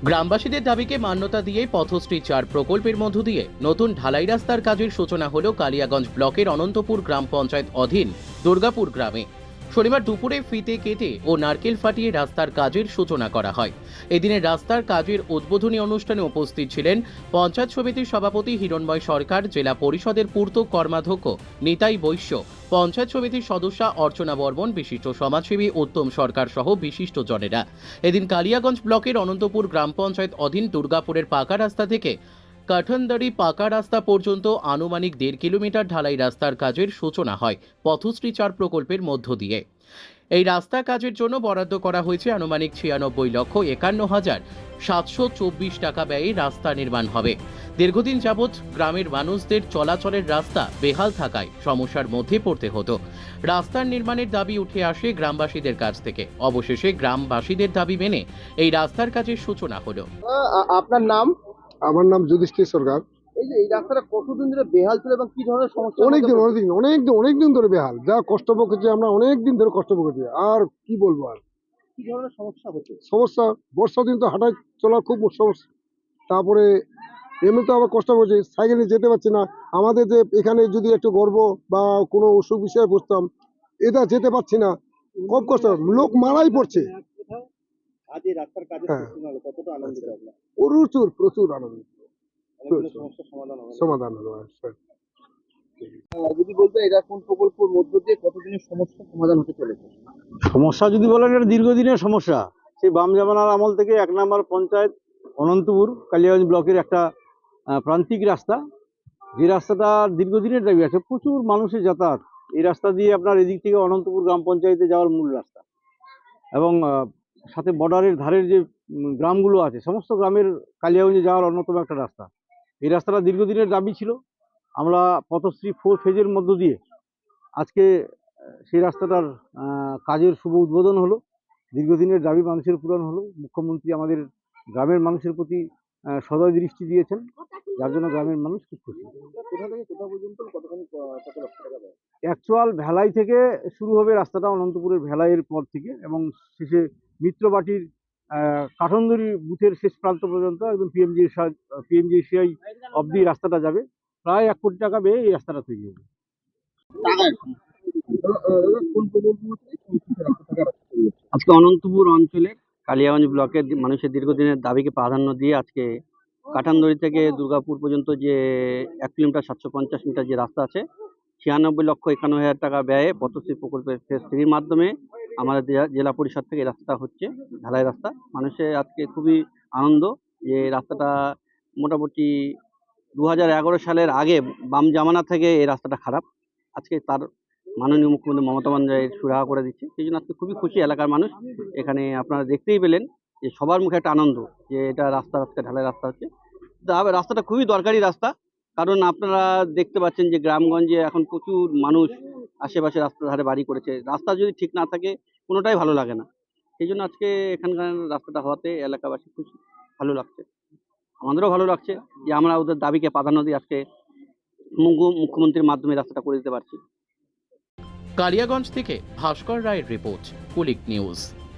গ্রামবাসীদের দাবিকে মান্যতা দিয়ে পথশ্রী 4 প্রকল্পের মধ্য দিয়ে নতুন ঢালাই রাস্তার কাজের সূচনা হল কালিয়াগঞ্জ ব্লকের অনন্তপুর গ্রাম পঞ্চায়েত অধীন দুর্গাপুর গ্রামে। শনিবার দুপুরে ফিতে কেটে ও নারকেল ফাটিয়ে রাস্তার কাজের সূচনা করা হয়। এদিনের রাস্তার কাজের উদ্বোধনী অনুষ্ঠানে উপস্থিত ছিলেন পঞ্চায়েত সমিতির সভাপতি হিরণময় সরকার, জেলা পরিষদের পূর্ত কর্মাধ্যক্ষ নিতাই বৈশ্য, পঞ্চায়েত সমিতির সদস্যা অর্চনা বর্মন, বিশিষ্ট সমাজসেবী উত্তম সরকার সহ বিশিষ্ট জনেরা। এদিন কালিয়াগঞ্জ ব্লকের অনন্তপুর গ্রাম পঞ্চায়েত অধীন দুর্গাপুরের পাকা রাস্তা থেকে কাঠনদারি পাকা রাস্তা পর্যন্ত আনুমানিক 1.5 কিলোমিটার ঢালাই রাস্তার কাজের সূচনা হয় পথশ্রী 4 প্রকল্পের মধ্য দিয়ে। এই রাস্তা কাজের জন্য বরাদ্দ করা হয়েছে আনুমানিক 96,51,724 টাকা ব্যয়ে রাস্তা নির্মাণ হবে। দীর্ঘদিন যাবৎ গ্রামের মানুষদের চলাচলের রাস্তা বেহাল থাকায় সমস্যার মধ্যে পড়তে হতো। রাস্তার নির্মাণের দাবি উঠে আসে গ্রামবাসীদের কাছ থেকে। অবশেষে গ্রামবাসীদের দাবি মেনে এই রাস্তার কাজের সূচনা হলো। আপনার নাম? আমার নাম যুধিষ্ঠির সরকার। এই রাস্তাটা কতদিন ধরে বেহাল ছিল এবং কি ধরনের সমস্যা? অনেকদিন ধরে বেহাল। যা কষ্ট ভোগেছি আমরা, অনেকদিন ধরে কষ্ট ভোগেছি। আর কি বলবো, আর কি ধরনের সমস্যা হচ্ছে? সমস্যা, বর্ষা দিন তো হাঁটাই চলা খুব সমস্যা। তারপরে এমনি তো আবার কষ্ট হচ্ছে, সাইকেলে যেতে পারছি না। আমাদের যে এখানে যদি একটু গর্ব বা কোনো অসুখ বিষয়ে বসতাম, এটা যেতে পারছি না, খুব কষ্ট, লোক মারাই পড়ছে। আজ এই রাস্তার কাজে কতটা আনন্দিত আপনারা? প্রচুর আনন্দ। সমস্যার সমাধান হলো। যদি বলতে এটা কোন প্রকল্পের মধ্য দিয়ে কতদিনের সমস্যার সমাধান হতে চলেছে? সমস্যা যদি বলেন, এটা দীর্ঘদিনের সমস্যা। সেই বাম জামানার আমল থেকে 1 নম্বর পঞ্চায়েত অনন্তপুর কালিয়াগঞ্জ ব্লকের একটা প্রান্তিক রাস্তা, যে রাস্তাটা দীর্ঘদিনের দাবি আছে। প্রচুর মানুষের যাতায়াত এই রাস্তা দিয়ে। আপনার এদিক থেকে অনন্তপুর গ্রাম পঞ্চায়েতে যাওয়ার মূল রাস্তা, এবং সাথে বর্ডারের ধারের যে গ্রামগুলো আছে, সমস্ত গ্রামের কালিয়াগঞ্জে যাওয়ার অন্যতম একটা রাস্তা। এই রাস্তাটা দীর্ঘদিনের দাবি ছিল। আমরা পথশ্রী 4 ফেজের মধ্য দিয়ে আজকে সেই রাস্তাটার কাজের শুভ উদ্বোধন হলো। দীর্ঘদিনের দাবি মানুষের পূরণ হলো। মুখ্যমন্ত্রী আমাদের গ্রামের মানুষের প্রতি সদয় দৃষ্টি দিয়েছেন, যার জন্য গ্রামের মানুষ খুব খুশি। কোথা থেকে কোথা পর্যন্ত কত লক্ষ টাকা দেয়? অ্যাকচুয়াল ভেলাই থেকে শুরু হবে রাস্তাটা, অনন্তপুরের ভেলাইয়ের পর থেকে, এবং শেষে মিত্রবাটির কাঠনদরি বুথের শেষ প্রান্ত পর্যন্ত একদম পিএমজিএসআই অবধি রাস্তাটা যাবে। প্রায় 1 কোটি টাকা ব্যয়ে এই রাস্তাটা তৈরি হবে। আজকে অনন্তপুর অঞ্চলের কালিয়াগঞ্জ ব্লকের মানুষের দীর্ঘদিনের দাবিকে প্রাধান্য দিয়ে আজকে কাঠানদড়ি থেকে দুর্গাপুর পর্যন্ত যে 1 কিলোমিটার 750 মিটার যে রাস্তা আছে, 96,51,000 টাকা ব্যয়ে পথশ্রী প্রকল্পের ফেজ 3 মাধ্যমে আমাদের জেলা পরিষদ থেকে এই রাস্তাটা হচ্ছে, ঢালাই রাস্তা। মানুষের আজকে খুবই আনন্দ যে রাস্তাটা মোটামুটি 2011 সালের আগে বাম জামানা থেকে এই রাস্তাটা খারাপ। আজকে তার মাননীয় মুখ্যমন্ত্রী মমতা বন্দ্যোপাধ্যায় সুরাহা করে দিচ্ছে। সেই জন্য আজকে খুবই খুশি এলাকার মানুষ। এখানে আপনারা দেখতেই পেলেন যে সবার মুখে একটা আনন্দ যে এটা রাস্তা, আজকে ঢালাই রাস্তা হচ্ছে। রাস্তাটা খুবই দরকারি রাস্তা, কারণ আপনারা দেখতে পাচ্ছেন যে গ্রামগঞ্জে এখন প্রচুর মানুষ আশেপাশে রাস্তার ধারে বাড়ি করেছে। রাস্তা যদি ঠিক না থাকে কোনোটাই ভালো লাগে না। সেই জন্য আজকে এখানকার রাস্তাটা হওয়াতে এলাকাবাসী খুশি, ভালো লাগছে। আমাদেরও ভালো লাগছে যে আমরা ওদের দাবিকে প্রাধান্য দিয়ে আজকে মুখ্যমন্ত্রীর মাধ্যমে রাস্তাটা করে দিতে পারছি। কালিয়াগঞ্জ থেকে ভাস্কর রায়ের রিপোর্ট, কুলিক নিউজ।